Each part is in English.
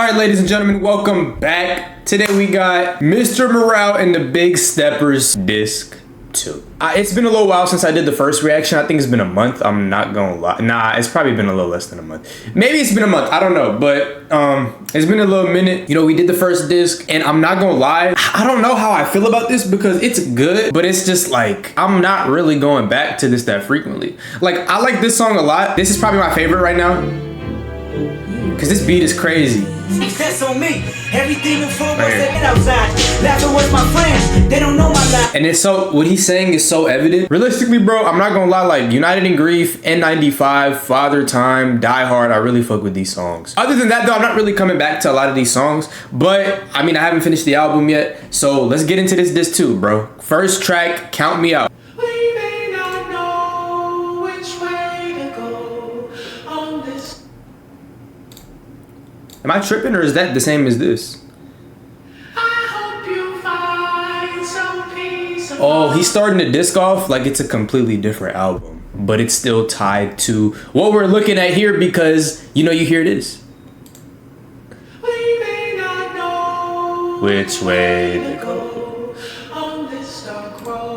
Alright, ladies and gentlemen, welcome back. Today we got Mr. Morale and the Big Steppers Disc 2. It's been a little while since I did the first reaction. I think it's been a month. I'm not gonna lie. Nah, it's probably been a little less than a month. Maybe it's been a month. I don't know. But it's been a little minute. You know, we did the first disc, and I'm not gonna lie. I don't know how I feel about this because it's good, but it's just like I'm not really going back to this that frequently. Like, I like this song a lot. This is probably my favorite right now because this beat is crazy. Success on me. Everything before was stepping outside. Laughing with my friends. They don't know my life. And it's so, what he's saying is so evident. Realistically, bro, I'm not gonna lie, like United in Grief, N95, Father Time, Die Hard, I really fuck with these songs. Other than that though, I'm not really coming back to a lot of these songs, but I mean, I haven't finished the album yet. So let's get into this disc too, bro. First track, Count Me Out. We may not know which way to go on this. Am I tripping or is that the same as this? I hope you find some peace of Oh, he's starting the disc off like it's a completely different album, but it's still tied to what we're looking at here because, you know, you hear this. We may not know Which way to go on this dark road.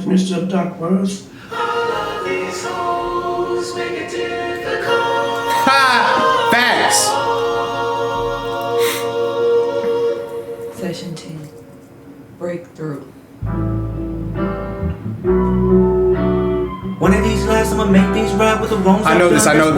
Mr. Duckworth. All of these hoes make it difficult. Ha! Facts! Session 10. Breakthrough. One of these lives, I'ma make these right with the wrongs. I know this. I don't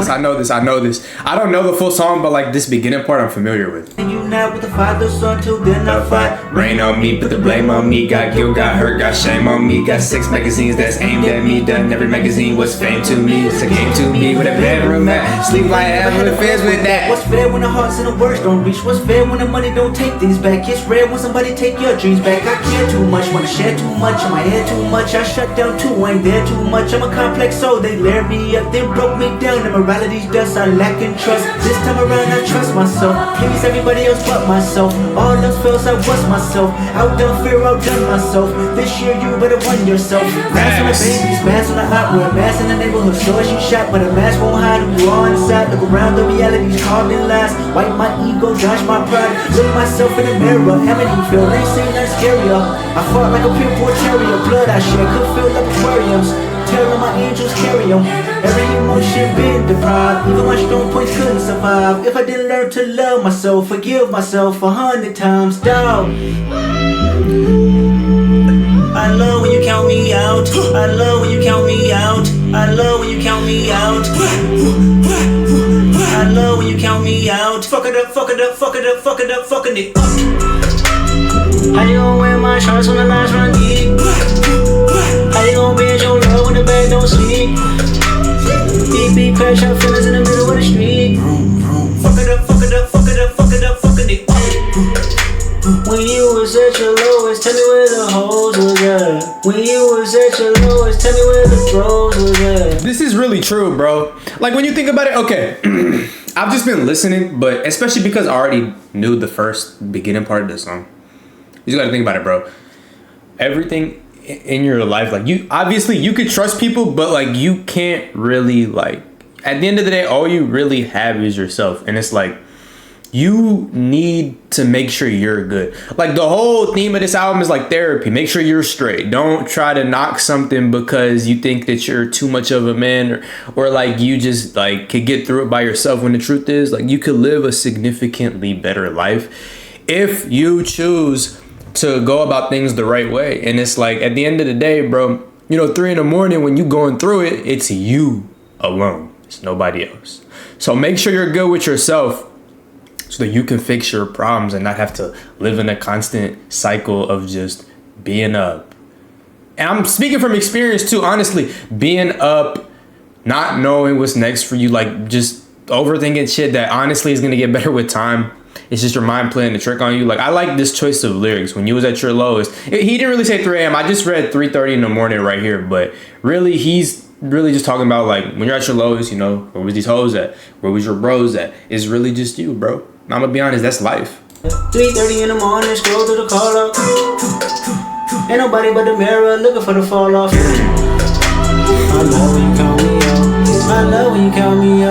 know the full song, but like this beginning part I'm familiar with. And you not with the father, son, till then I fight. Rain on me, put the blame on me. Got guilt, got hurt, got shame on me. Got 6 magazines that's aimed at me. Done every magazine was fame to me. It's a game to me with a bedroom mat. Sleep like hell with fans with that. What's fair when the hearts and the words don't reach? What's fair when the money don't take things back? It's rare when somebody take your dreams back. I care too much, wanna share too much. In my head too much, I shut down too. I ain't there too much. I'm a complex soul. They layered me up, they broke me down. And morality's dust, I lack in trust. This time around, I trust myself. Please everybody else but myself. All else fails, I was myself. Outdone fear, outdone myself. This year you better run yourself. Mask on the babies, mask on the eyewear, mask in the neighborhood stores you shot, but a mask won't hide who you are inside. Look around, the reality's carved in lies. Wipe my ego, dodge my pride. Look myself in the mirror, Amity feel ain't seen nothing scarier. I fought like a pure poor terrier, blood I shed could fill up aquariums. Tell them my angels carry them. Every emotion been deprived. Even my strong points couldn't survive. If I didn't learn to love myself, forgive myself 100 times, dog. I love when you count me out. I love when you count me out. I love when you count me out. I love when you count me out. Fuck it up, fuck it up, fuck it up, fuck it up, fucking it up. How you gon' wear my shorts when the lights run deep? How you gon' bend your love when the bag don't sleep? Beat, crash out feelings in the middle of the street. Fuck it up, fuck it up, fuck it up, fuck it up, fucking it up. When you was at your lowest, tell me where the hoes was at. When you was at your lowest, tell me where the throws was at. This is really true, bro. Like when you think about it, okay. I've just been listening, but especially because I already knew the first beginning part of the song. You just gotta think about it, bro. Everything in your life, like you obviously you could trust people, but like you can't really, like at the end of the day all you really have is yourself. And it's like you need to make sure you're good. Like the whole theme of this album is like therapy. Make sure you're straight. Don't try to knock something because you think that you're too much of a man, or like you just like could get through it by yourself, when the truth is like you could live a significantly better life if you choose to go about things the right way. And it's like at the end of the day, bro, you know, 3 in the morning when you going through it, it's you alone. It's nobody else. So make sure you're good with yourself so that you can fix your problems and not have to live in a constant cycle of just being up. And I'm speaking from experience too, honestly, being up, not knowing what's next for you, like just overthinking shit that honestly is gonna get better with time. It's just your mind playing the trick on you. Like, I like this choice of lyrics. When you was at your lowest, he didn't really say 3 a.m. I just read 3:30 in the morning right here. But really, he's really just talking about like when you're at your lowest, you know, where was these hoes at? Where was your bros at? It's really just you, bro. I'm gonna be honest, that's life. 3:30 in the morning, scroll through the call up. Ain't nobody but the mirror looking for the fall off. I love when you count me out. I love when you count me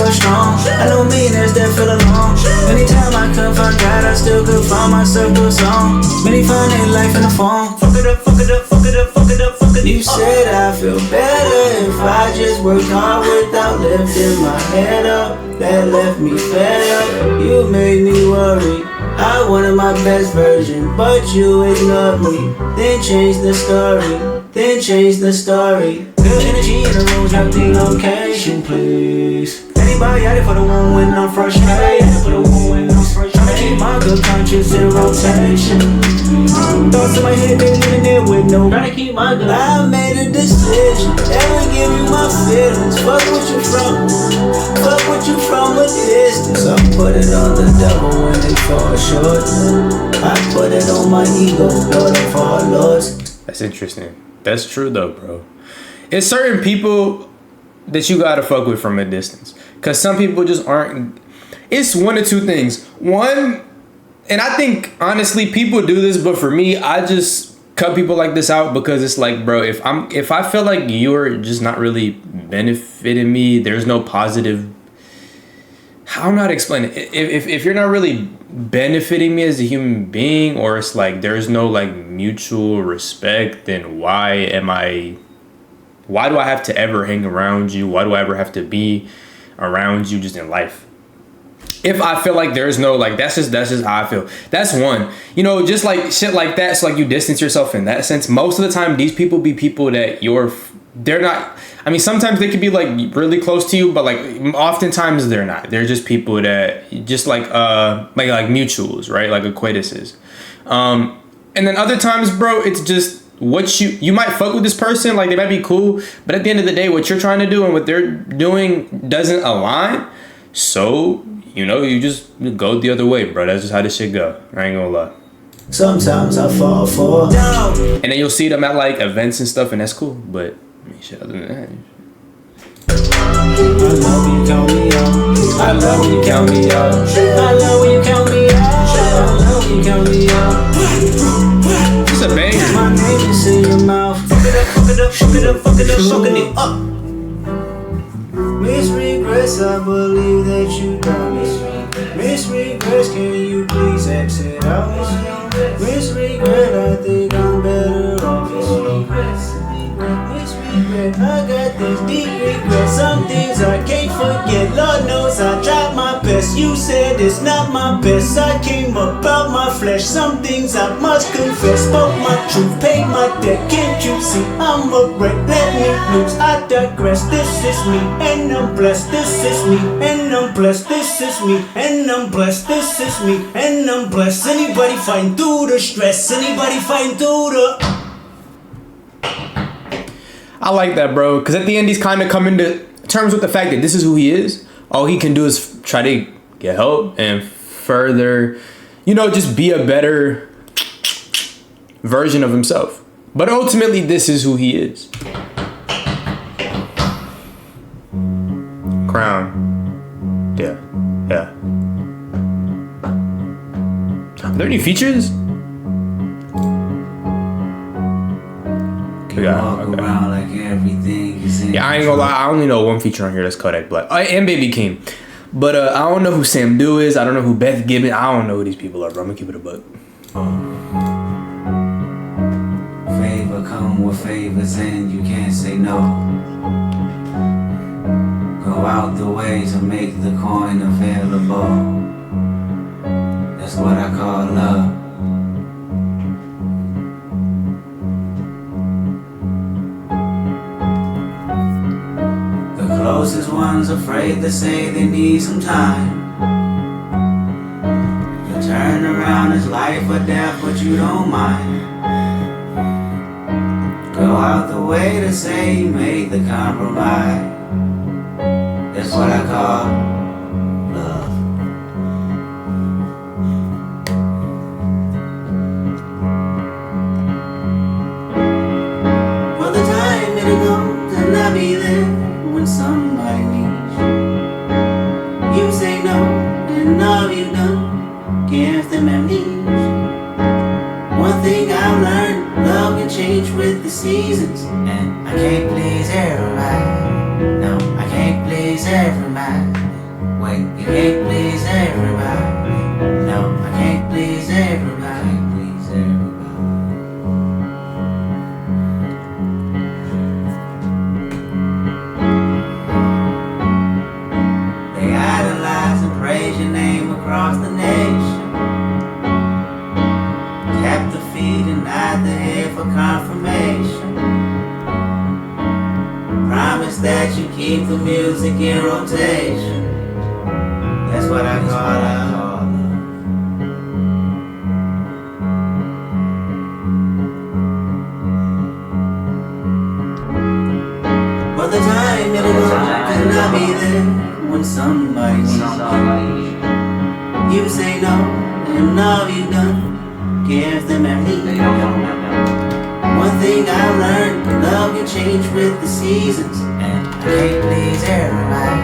feel strong. I know millionaires that feel alone. Anytime I couldn't find God, I still could find myself through a song. Many find their life in the phone. Fuck it up, fuck it up, fuck it up, fuck it up, fuck it up. You said I feel better if I just worked hard without lifting my head up. That left me fed up. You made me worry. I wanted my best version, but you ignored me. Then changed the story. Then change the story. Good energy in the room, drop the location, please. Anybody out there for the one when I'm frustrated? For the one when I'm frustrated. Tryna keep my good conscience in rotation. Thoughts in my head, they living there with no. Tryna keep my good. I made a decision, never give you my feelings. Fuck what you from, fuck what you from a distance. I put it on the devil when they fall short. I put it on my ego, Lord of our lords. That's interesting. That's true though, bro. It's certain people that you gotta fuck with from a distance. Cause some people just aren't. It's one of two things. One, and I think honestly people do this, but for me, I just cut people like this out because it's like, bro, if I feel like you're just not really benefiting me, there's no positive. How not explain it? If you're not really benefiting me as a human being, or it's like there's no like mutual respect, then why do I have to ever hang around you? Why do I ever have to be around you just in life? If I feel like there's no like, that's just how I feel. That's one, you know, just like shit like that. So like you distance yourself in that sense. Most of the time, these people be people that they're not. I mean, sometimes they could be like really close to you, but like oftentimes they're not. They're just people that just like mutuals, right? Like acquaintances. And then other times, bro, it's just what you might fuck with this person, like they might be cool, but at the end of the day, what you're trying to do and what they're doing doesn't align. So, you know, you just go the other way, bro. That's just how this shit go. I ain't gonna lie. Sometimes I fall for down. And then you'll see them at like events and stuff, and that's cool. But I mean, shit, other than that. I love when you count me out. I love when you count me out. I love when you count me out. I love when you count me out. It's a banger. My name is in your mouth. Fuck it up, fuck it up, fuck it up, fuck it up, fucking it up. Miss Regrets, I believe that you done me. Miss Regrets, can you please exit out? Miss Regret, I think I'm better off. Miss Regret, I got this deep regret. Some things I can't forget. Lord knows I tried my best. You said it's not my best. I came about my flesh. Some things I must confess. Spoke my truth, paid my debt. Can't you see I'm a wreck? Let me loose. I digress. This is me, and I'm blessed. This is me, and I'm blessed. This is me, and I'm blessed. This is me, and I'm blessed. Anybody fighting through the stress? Anybody fighting through the? I like that, bro, because at the end he's kind of coming to terms with the fact that this is who he is. All he can do is try to get help and further, you know, just be a better version of himself. But ultimately, this is who he is. Crown. Yeah. Are there any features? Walk around like everything is in. Yeah, I ain't gonna lie. I only know one feature on here. That's Kodak Black and Baby King. But I don't know who Sam Dew is. I don't know who Beth Gibbon. I don't know who these people are, bro. I'm gonna keep it a buck. Favor come with favors and you can't say no. Go out the way to make the coin available. That's what I call love. Closest ones afraid to say they need some time. The turnaround is life or death, but you don't mind. Go out the way to say you made the compromise. That's what I call love. For the time it comes and I'll be there. When somebody needs you, you say no, and all you don't give them amnesia. One thing I've learned, love can change with the seasons, and I can't please everybody. No, I can't please everybody. raise your name across the nation. Tap the feet and nod the head for confirmation. Promise that you keep the music in rotation. That's what I call our love. But the time it'll come and I'll be there when somebody needs you. You say no, and all you've done gives them amnesia. One thing I learned, love can change with the seasons. And I can't please everybody.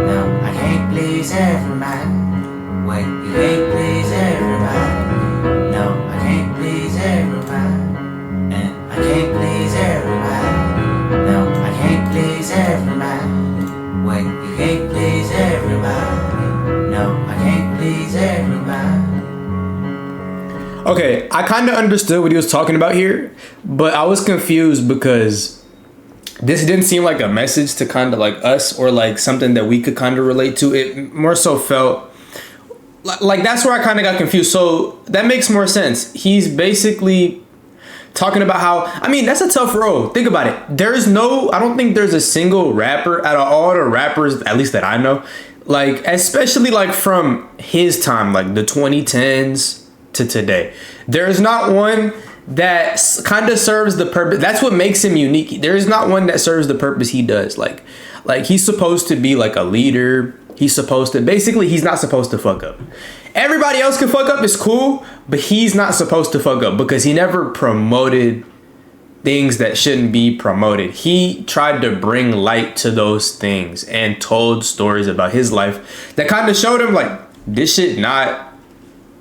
No, I can't please everybody. Wait, you can't please everybody. No, I can't please everybody. And I can't please everybody. No, I can't please everybody. Wait, you can't please everybody. No, I can't please everybody. Okay, I kind of understood what he was talking about here, but I was confused because this didn't seem like a message to kind of like us or like something that we could kind of relate to. It more so felt like that's where I kind of got confused. So that makes more sense. He's basically talking about how, I mean, that's a tough road. Think about it. I don't think there's a single rapper out of all the rappers, at least that I know, like, especially like from his time, like the 2010s to today. There is not one that kind of serves the purpose. That's what makes him unique. There is not one that serves the purpose he does. Like he's supposed to be like a leader. He's not supposed to fuck up. Everybody else can fuck up, it's cool, but he's not supposed to fuck up because he never promoted things that shouldn't be promoted. He tried to bring light to those things and told stories about his life that kind of showed him like this shit not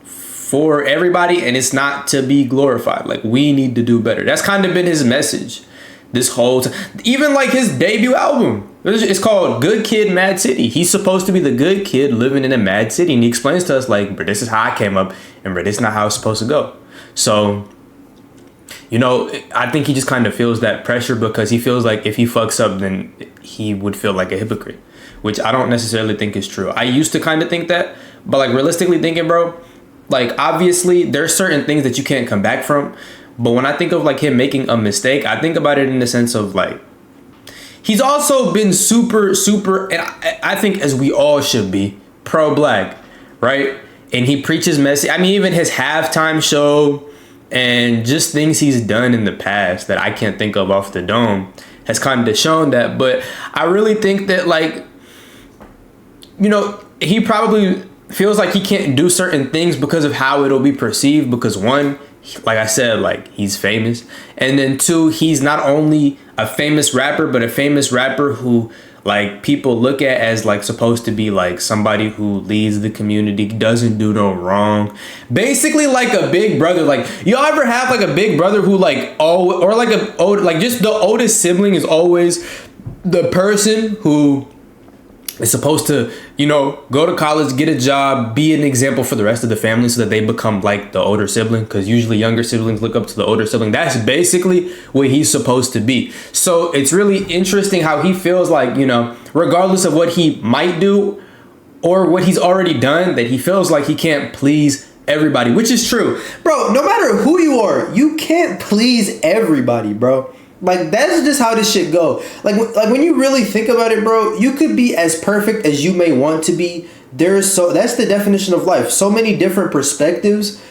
for everybody and it's not to be glorified. Like we need to do better. That's kind of been his message this whole time. Even like his debut album, it's called Good Kid, Mad City. He's supposed to be the good kid living in a mad city, and he explains to us like, bro, this is how I came up, and bro, this is not how it's supposed to go. So, you know, I think he just kind of feels that pressure because he feels like if he fucks up, then he would feel like a hypocrite, which I don't necessarily think is true. I used to kind of think that, but like realistically thinking, bro, like obviously there's certain things that you can't come back from. But when I think of like him making a mistake, I think about it in the sense of like, he's also been super, and I think as we all should be, pro-black, right? And he preaches message. I mean, even his halftime show and just things he's done in the past that I can't think of off the dome has kind of shown that. But I really think that like, you know, he probably feels like he can't do certain things because of how it'll be perceived. Because one, like I said, like he's famous. And then two, he's not only a famous rapper, but a famous rapper who like people look at as like supposed to be like somebody who leads the community, doesn't do no wrong. Basically like a big brother. Like y'all ever have like a big brother who like, or like just the oldest sibling is always the person who is supposed to, you know, go to college, get a job, be an example for the rest of the family so that they become like the older sibling, because usually younger siblings look up to the older sibling. That's basically what he's supposed to be. So it's really interesting how he feels like, you know, regardless of what he might do or what he's already done, that he feels like he can't please everybody, which is true. Bro, no matter who you are, you can't please everybody, bro. Like, that's just how this shit go. Like when you really think about it, bro, you could be as perfect as you may want to be. That's the definition of life. So many different perspectives.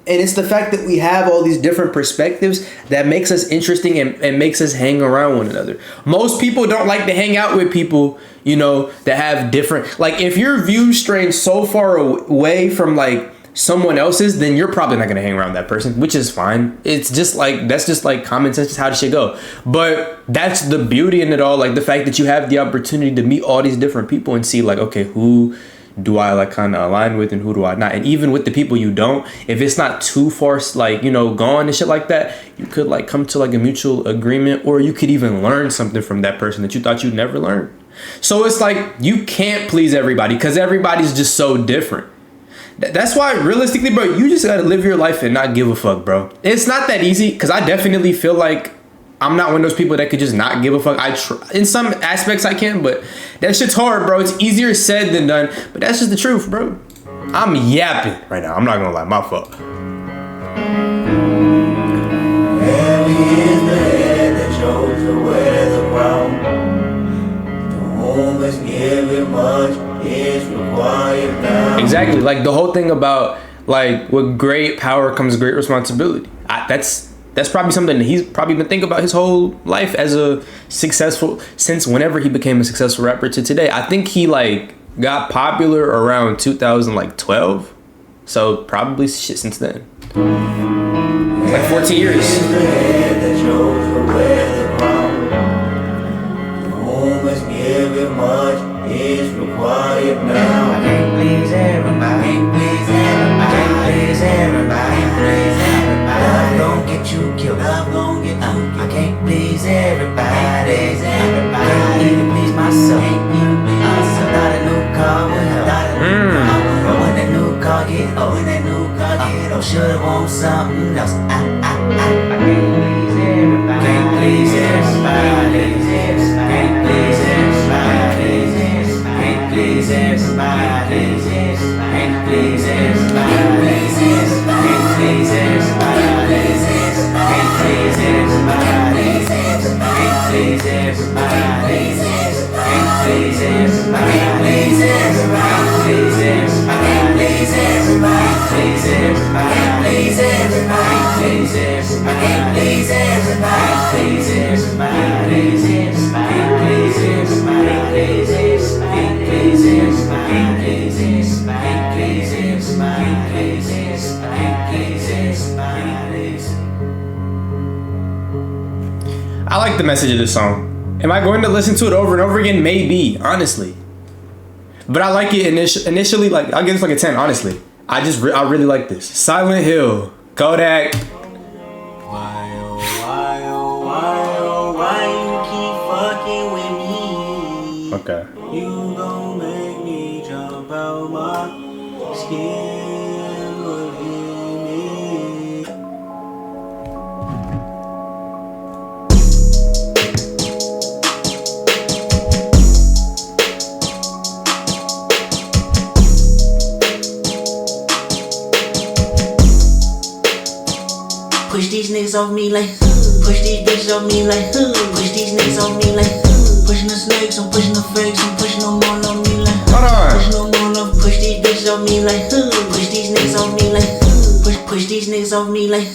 And it's the fact that we have all these different perspectives that makes us interesting and makes us hang around one another. Most people don't like to hang out with people, you know, that have different, like if your views strain so far away from like someone else's, then you're probably not going to hang around that person, which is fine. It's just like, that's just like common sense, is how this shit go. But that's the beauty in it all, like the fact that you have the opportunity to meet all these different people and see like, okay, who do I like kind of align with and who do I not? And even with the people you don't, if it's not too far like, you know, gone and shit like that, you could like come to like a mutual agreement, or you could even learn something from that person that you thought you'd never learn. So it's like you can't please everybody because everybody's just so different. That's why realistically, bro, you just gotta live your life and not give a fuck, bro. It's not that easy because I definitely feel like I'm not one of those people that could just not give a fuck. In some aspects I can, but that shit's hard, bro. It's easier said than done, but that's just the truth, bro. I'm yapping right now. I'm not gonna lie, my fault. Heavy is the head that chose to wear the crown. To whom is given much is required now. Exactly, like the whole thing about like with great power comes great responsibility. That's probably something that he's probably been thinking about his whole life as a successful, since whenever he became a successful rapper to today. I think he like got popular around 2012, so probably shit since then. Like 14 years. Is the head that chose to wear the crown. To whom is given much is required now. I can't please everybody. Can't please everybody. Can't please everybody. Can't please everybody. Love gon' get you killed. Love gon' get you killed. I can't please everybody. Can't even please myself. I thought a new car would help. But when that new car get old, should've want something else. I can't please everybody. Can't please everybody. Can't please everybody. Can't please everybody. Can't please everybody. Can't please everybody. Can't please everybody. Can't please everybody. Can't please everybody. Can't please everybody. Please everybody. Please everybody. Please everybody. Please everybody. Please everybody. Please everybody. Please everybody. Please everybody. Please everybody. Please everybody. Please everybody. Please everybody. Please everybody. Please everybody. I like the message of this song. Am I going to listen to it over and over again? Maybe, honestly. But I like it initially. Like I'll give this like a 10. Honestly, I really like this. Silent Hill, Kodak. Why you keep fucking with me? Okay. You gon' make me jump out my skin, believe me. Push these niggas off me like push these bitches off me like push these niggas off me like pushing the snakes, I'm pushing the fakes, I'm pushing no more on me like push no more love, push these bitches off me like push these niggas off me like push these niggas off me like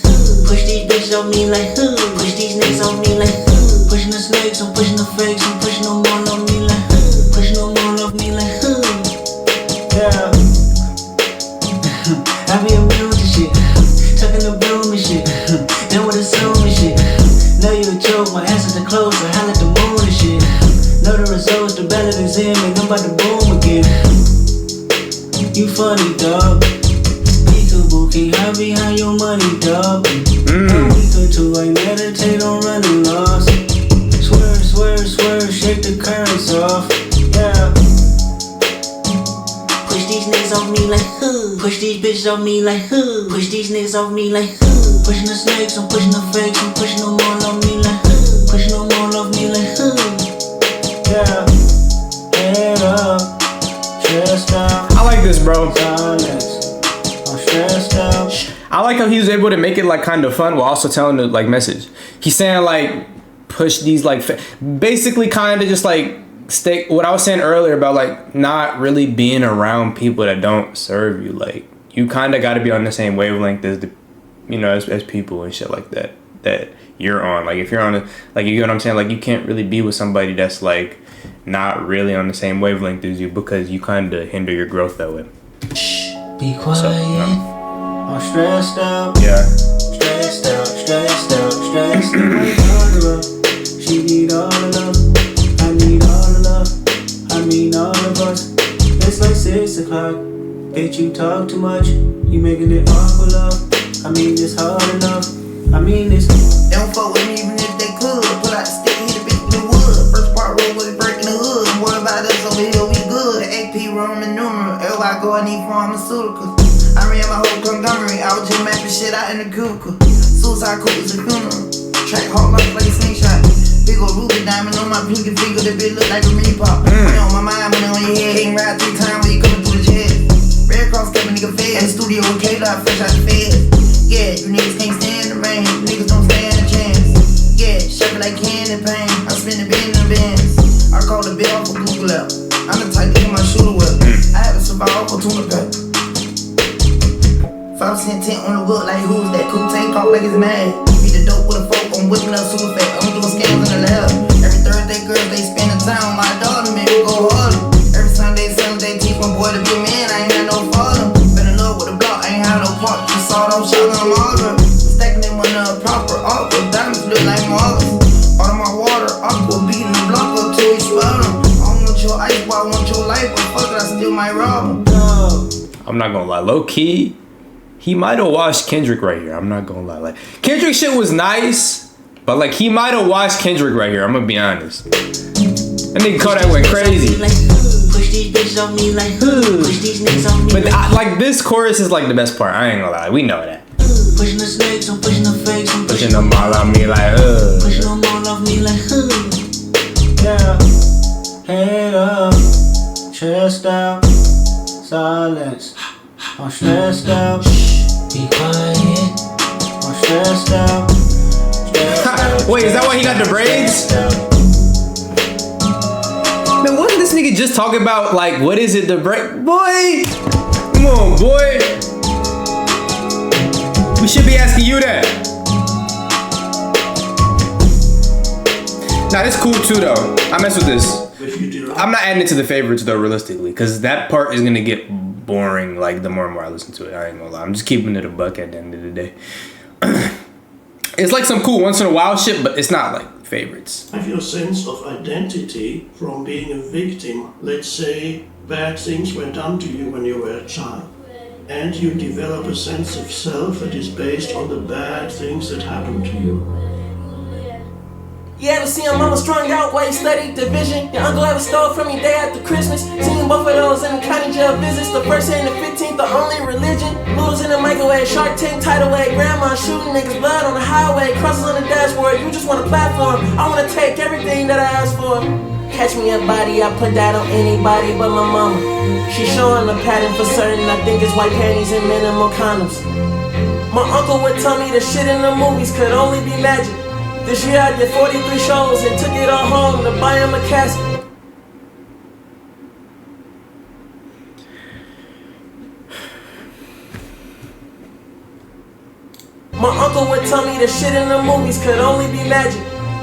push these bitches off me like push these niggas off me like pushing the snakes, I'm pushing the fakes, I'm pushing no more on me like push no more love me like yeah. I be immune to shit, tucking the broom and shit. Then with assuming shit. Know you a joke, my answers are close, I holla at the moon and shit. Know the results, the ballot is in, and I'm about to boom again. You funny, dog. Peekaboo, can't hide behind your money, dog. I'm weaker too, I meditate on running lost. Swerve, swerve, swerve, shake the currents off. Yeah. Push these niggas off me like push these bitches off me like push these niggas off me like pushing the snakes, I'm pushing the fakes, I'm pushing no more on me like pushing no more off me like yeah. Head up, stressed out. I like this, bro. Silence, I'm stressed out. I like how he was able to make it like kind of fun while also telling the like message. He's saying like push these like basically kind of just like stay what I was saying earlier about like not really being around people that don't serve you. Like you kind of got to be on the same wavelength as the as people and shit like that you're on. Like if you're on a, like you know what I'm saying, like you can't really be with somebody that's like not really on the same wavelength as you, because you kind of hinder your growth that way. Shh, be quiet. So, I'm stressed out. Yeah. Stressed out, stressed out, stressed out. She need all the love. I need all the love. I mean all of us. It's like 6 o'clock. Bitch, you talk too much. You making it awkward, love. I mean it's hard enough. I mean it's. They don't fuck with me even if they could. Pull out the stick, hit the bitch in the wood. First part roll with it breaking the hood. What about us over here? We good. AP Roman numeral. Everywhere I go, I need pharmaceuticals. I ran my whole conglomerate. I was just mapping shit out in the cubicle. Suicide cool is a funeral. Track hard like a slingshot. Big ol' ruby diamond on my pinky finger, that bitch look like a mini pop. Money on my mind, money on your head, hang right 3 times when you coming through the jet. Red Cross kept a nigga fed, in the studio with K-Dot, fresh out the fed. Yeah, you niggas can't stand the rain, niggas don't stand a chance. Yeah, shuffle like candy pain, I spin the bin in the bins. I call the bill off a Google app, I'm the type to get my shooter whip. I had to survive for tuna pack. 5% tent on the wood like who's that? Cool tank off like it's mad. Beat the dope with a fork, I'm whipping up super fat. I'm doing scams in the lab. Every Thursday, girls, they spend the time. My daughter, man, we go harder. Every Sunday, teach my boy to be a man. I ain't had no father. Been in love with a block, I ain't had no part. Just saw those shots on Margaret. Stacking them on the proper aqua. Diamonds look like Margaret. All of my water, aqua. Beating the block up till he swell them. I don't want your ice, but I want your life. But fuck it, I still might rob him. I'm not gonna lie, low key, he might have watched Kendrick right here. I'm not gonna lie. Like, Kendrick shit was nice, but like he might have watched Kendrick right here. I'm gonna be honest. That nigga Kodak went crazy. Push these bitches on me like push these niggas on me. But like this chorus is like the best part. I ain't gonna lie. We know that. Pushing the snakes, I'm pushing the fakes, I'm Pushing them all on me like pushing them all off me like Yeah, head up, chest out, silence. I'm stressed out. be quiet. I'm stressed out. Wait, is that why he got the braids? Man, wasn't this nigga just talking about like what is it, the braid? Boy, come on, boy. We should be asking you that. Nah, this cool too though. I mess with this. I'm not adding it to the favorites though, realistically, because that part is gonna get boring like the more and more I listen to it. I ain't gonna lie. I'm just keeping it a buck at the end of the day. It's like some cool once in a while shit, but it's not like favorites. Have your sense of identity from being a victim. Let's say bad things were done to you when you were a child, and you develop a sense of self that is based on the bad things that happened to you. You ever see your mama strung out while you studied division? Your uncle ever stole from you day after Christmas? Seen both of those in the county jail visits. The first and the 15th, the only religion. Noodles in the microwave, Shark Tank tidal wave. Grandma shooting niggas blood on the highway. Crosses on the dashboard, you just want a platform. I wanna take everything that I asked for. Catch me a body, I put that on anybody but my mama. She showing the pattern for certain, I think it's white panties and minimal condoms. My uncle would tell me the shit in the movies could only be magic. This year I did 43 shows and took it all home to buy him a casket. My uncle would tell me the shit in the movies could only be magic.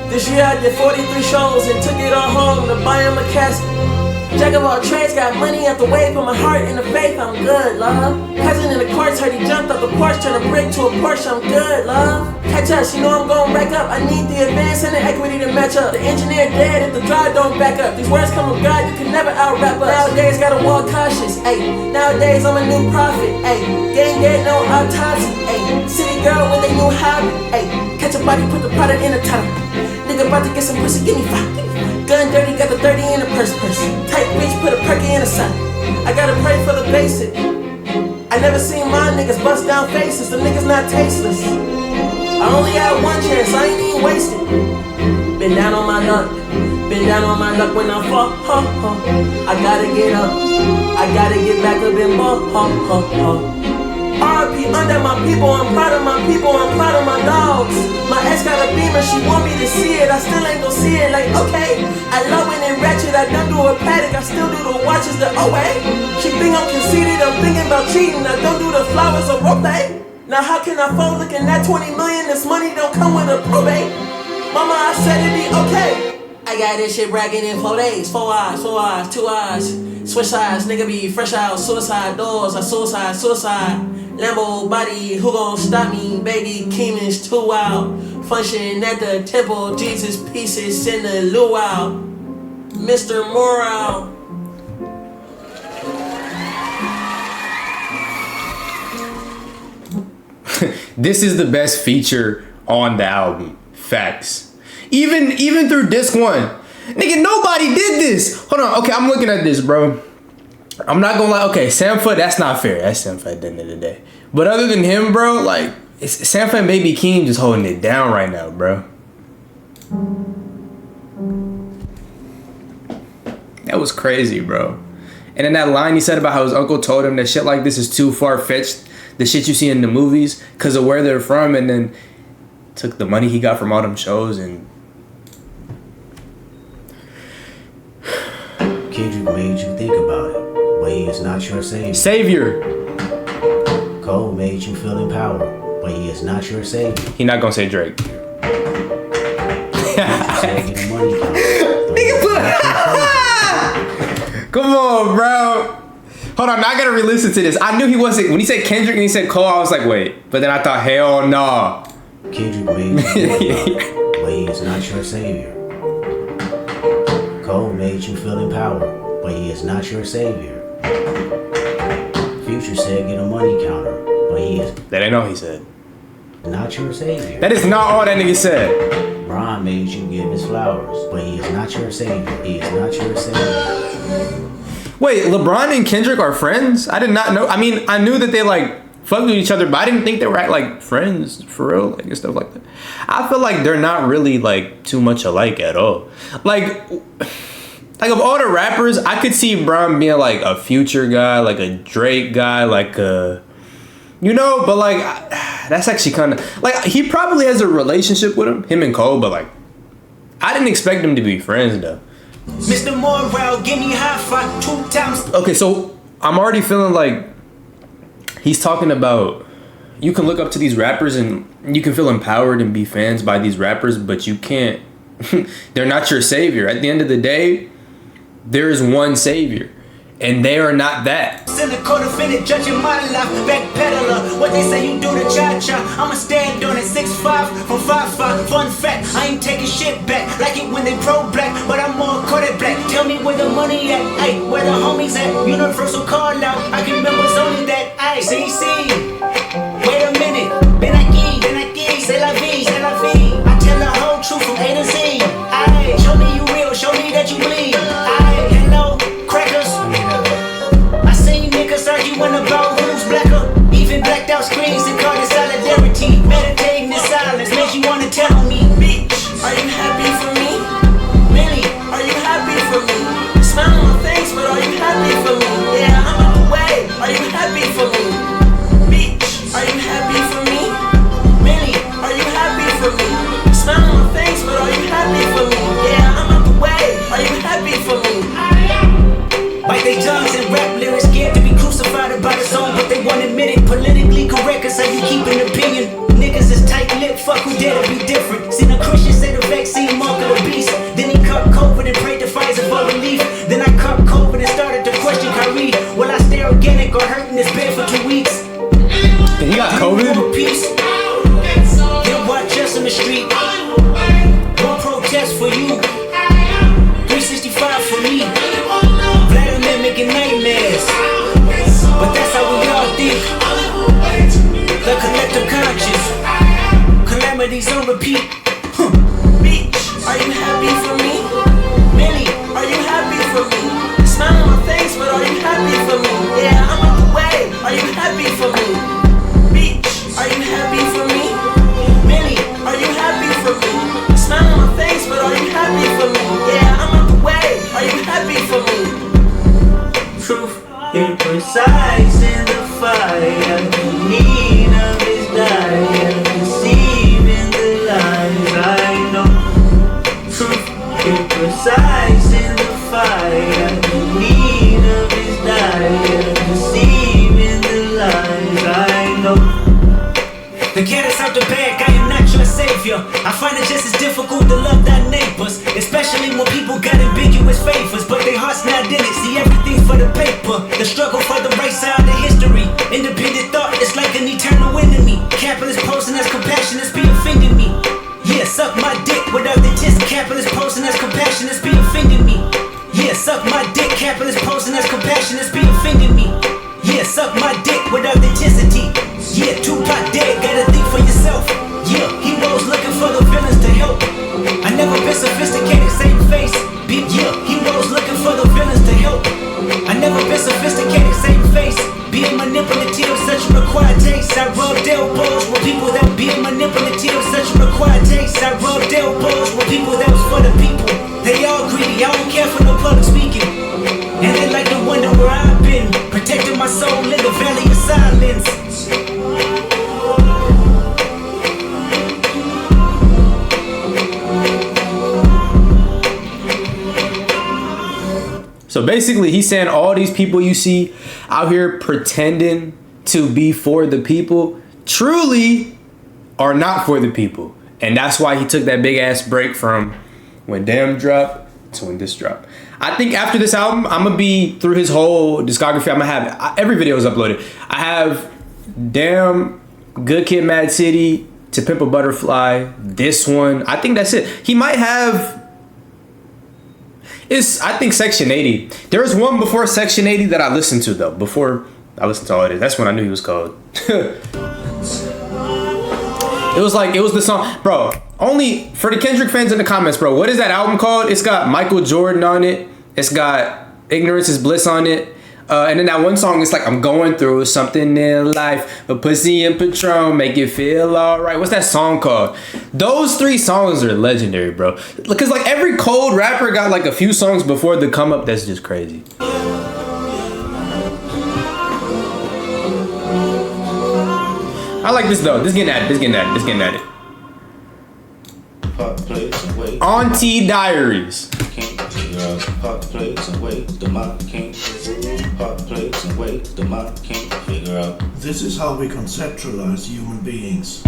This year I did 43 shows and took it all home to buy him a casket. Jack of all trades, got money out the way, put my heart in the faith, I'm good, love. Cousin in the courts, heard he jumped off the porch, turned a brick to a Porsche, I'm good, love. Catch us, you know I'm going back up, I need the advance and the equity to match up. The engineer dead if the drive don't back up. These words come from God, you can never out-rap us. Nowadays, gotta walk cautious, ayy. Nowadays, I'm a new prophet, ayy. Gang dead, no autopsy, ayy. City girl with a new hobby, ayy. Catch a body, put the product in the top. Nigga about to get some pussy, give me 5. Gun dirty, got the 30 in the purse. Tight bitch, put a perky in the side. I gotta pray for the basic. I never seen my niggas bust down faces, the niggas not tasteless. I only had one chance, I ain't even wasted. Been down on my luck, been down on my luck when I fall, I gotta get up, I gotta get back up and ball, RP under my people, I'm proud of my people, I'm proud of my dogs. My ex got a beamer, she want me to see it, I still ain't gon' see it, like okay. I love it and ratchet, I done do a paddock, I still do the watches, the OA. She think I'm conceited, I'm thinking about cheating, I don't do the flowers or rope. Now how can I phone looking at 20 million, this money don't come with a probate. Mama, I said it'd be okay. I got this shit bragging in 4 days, 4 eyes, 4 eyes, 2 eyes. Switch sides, nigga be fresh out, suicide doors, I suicide. Lambo body, who gon' stop me? Baby Keeman's too wild. Function at the temple, Jesus pieces in the luau. Mr. Morale. This is the best feature on the album. Facts. Even through disc 1. Nigga, nobody did this. Hold on, okay, I'm looking at this, bro. I'm not gonna lie, okay, Sampha, that's not fair. That's Sampha at the end of the day. But other than him, bro, like, Sampha and Baby Keem just holding it down right now, bro. That was crazy, bro. And then that line he said about how his uncle told him that shit like this is too far-fetched, the shit you see in the movies, because of where they're from, and then took the money he got from all them shows and... Kendrick made you think about it, but he is not your Savior! Cole made you feel empowered, but he is not your savior. He not gonna say Drake. Getting money Come on, bro. Hold on, I gotta re-listen to this. I knew he wasn't. When he said Kendrick and he said Cole, I was like, wait. But then I thought, hell no. Kendrick made you feel but he is not your savior. Cole made you feel empowered, but he is not your savior. Future said get a money counter, but he is That ain't all he said. not your savior. That is not all that nigga said. Brian made you give his flowers, but he is not your savior. He is not your savior. Wait, LeBron and Kendrick are friends? I did not know. I mean, I knew that they like fucked with each other, but I didn't think they were like friends for real, like and stuff like that. I feel like they're not really like too much alike at all. Like of all the rappers, I could see Brian being like a Future guy, like a Drake guy, like a, you know, but like that's actually kind of like he probably has a relationship with him and Cole, but like I didn't expect them to be friends though. Mr. Morale, give me high five 2 times. Okay, so I'm already feeling like he's talking about you can look up to these rappers and you can feel empowered and be fans by these rappers, but you can't. They're not your savior. At the end of the day, there is one savior, and they are not that. Cynical defendant, judging my life, backpedaler. What they say you do to cha-cha, I'ma stand on it. 6'5" from 5'5". Fun fact, I ain't taking shit back. Like it when they pro-black, but I'm more Kodak black. Tell me where the money at, ayy, where the homies at. Universal call out, I can remember it's only that, ayy. CC, wait a minute, ben aquí, c'est la vie, c'est la vie. I tell the whole truth from A to Z, ayy. Show me you real, show me that you bleed, ayy. Hello, crackers. I seen niggas arguing about who's blacker. Even blacked out screens and called it solidarity. Meditating in silence makes you wanna tell me, bitch, are you happy for me? Really, are you happy for me? Smile on my face, but are you happy for me? Yeah, I'm on the way. Are you happy for me? Bitch, are you happy for me? Really, are you happy for me? Smile on my face, but are you happy for me? Yeah, I'm on the way. Are you happy for me? Bite their tongues and rap lyrics, scared to be crucified about the song, but they won't admit it. Politically correct, cause how you keep an opinion. Niggas is tight-lipped, fuck who dare to be different. Seen a Christian say the vaccine mark of the beast. Then he caught COVID and prayed to Pfizer for relief. Then I caught COVID and started to question Kyrie. Will I stay organic or hurt in this bed for 2 weeks? And he got COVID? Peace. He'll watch us in the street. One protest for you. 365 for me. Vladimir making nightmares. But that's how we all think. The collective conscious. Calamities on repeat. Bitch, are you happy for me? Millie, are you happy for me? Smile on my face, but are you happy for me? Yeah, I'm on the way. Are you happy for me? Bitch, are you happy for me? Millie, are you happy for me? Smile on my face, but are you happy for me? Yeah, I'm on the way. Are you happy for me? Truth, imprecise in the fire. The need of his diet, deceiving the lies I know. Truth, imprecise in the fire. The need of his diet, deceiving the lies I know. The cat is out the bag, I am not your savior. I find it just as difficult to love thy neighbors, especially when people got ambiguous favors, but their heart's not in it. See everything for the paper, the struggle for the right side of history. Independent thought is like an eternal enemy. Capitalist posing as compassion is be offending me. Yeah, suck my dick without the test. Capitalist posing as compassion is be offending me. Yeah, suck my dick. Capitalist posing as compassion is be offending me. Yeah, suck my dick without authenticity. Yeah, Tupac dead, gotta think for yourself. Yeah, heroes looking for the villains to help. I never been sophisticated, same face. Yeah, heroes looking for the villains to help. I never been sophisticated, same face. Being manipulative, such a required taste. I rubbed elbows with people that being manipulative, such a required taste. I rubbed elbows with people soul in the valley of silence. So basically, he's saying all these people you see out here pretending to be for the people truly are not for the people. And that's why he took that big ass break from when Damn dropped to when this dropped. I think after this album, I'm gonna be through his whole discography. I'm gonna have every video is uploaded. I have Damn, Good Kid, Mad City, To Pimp a Butterfly. This one, I think that's it. He might have. I think Section 80. There was one before Section 80 that I listened to though. Before I listened to all of this, that's when I knew he was cold. It was the song, bro. Only for the Kendrick fans in the comments, bro. What is that album called? It's got Michael Jordan on it. It's got Ignorance is Bliss on it. And then that one song, it's like, I'm going through something in life, but pussy and Patron make it feel alright. What's that song called? Those three songs are legendary, bro. Because like every cold rapper got like a few songs before the come up. That's just crazy. I like this though. This getting at it. Auntie Diaries. Pop plates and wait, the mind can't. Pop plates and wait, the mind can't figure out. This is how we conceptualize human beings.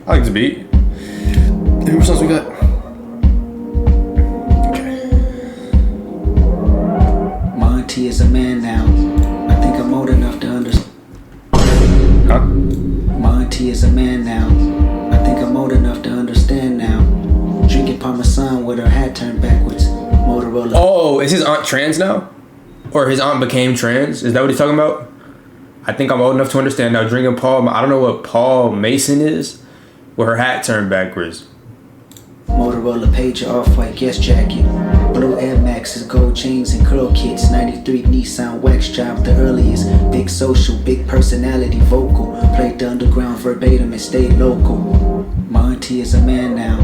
I like this beat. What else we got? Okay. My auntie is a man now. I think I'm old enough to understand. Huh? My auntie is a man now. I think I'm old enough to understand now. Drinking Parmesan with her hat turned backwards. Motorola. Oh, is his aunt trans now? Or his aunt became trans? Is that what he's talking about? I think I'm old enough to understand now. Drinking Paul, I don't know what Paul Mason is, with her hat turned backwards. Motorola pager, off-white guest jacket. Blue Air Maxes, gold chains and curl kits. 93 Nissan wax job, the earliest. Big social, big personality, vocal. Played the underground verbatim and stayed local. My auntie is a man now.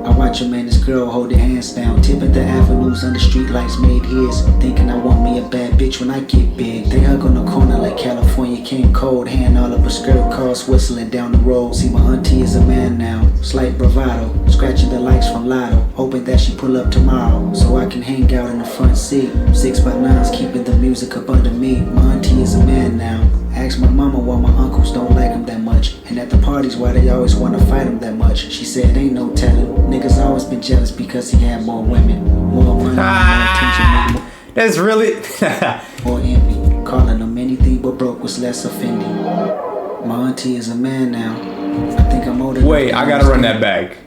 I watch him and his girl hold their hands down. Tipping the avenues under streetlights made his. Thinking I want me a bad bitch when I get big. They hug on the corner like California came cold. Hand all up a skirt, cars whistling down the road. See, my auntie is a man now. Slight bravado, scratching the likes from Lotto. Hoping that she pull up tomorrow so I can hang out in the front seat. 6x9s keeping the music up under me. My auntie is a man now. Asked my mama why my uncles don't like him that much. And at the parties why they always wanna fight him that much. She said ain't no telling. Niggas always been jealous because he had more women. More money, more attention, That's really more envy. Calling him anything but broke was less offending. My auntie is a man now. I think I'm older. Wait, I gotta run that back.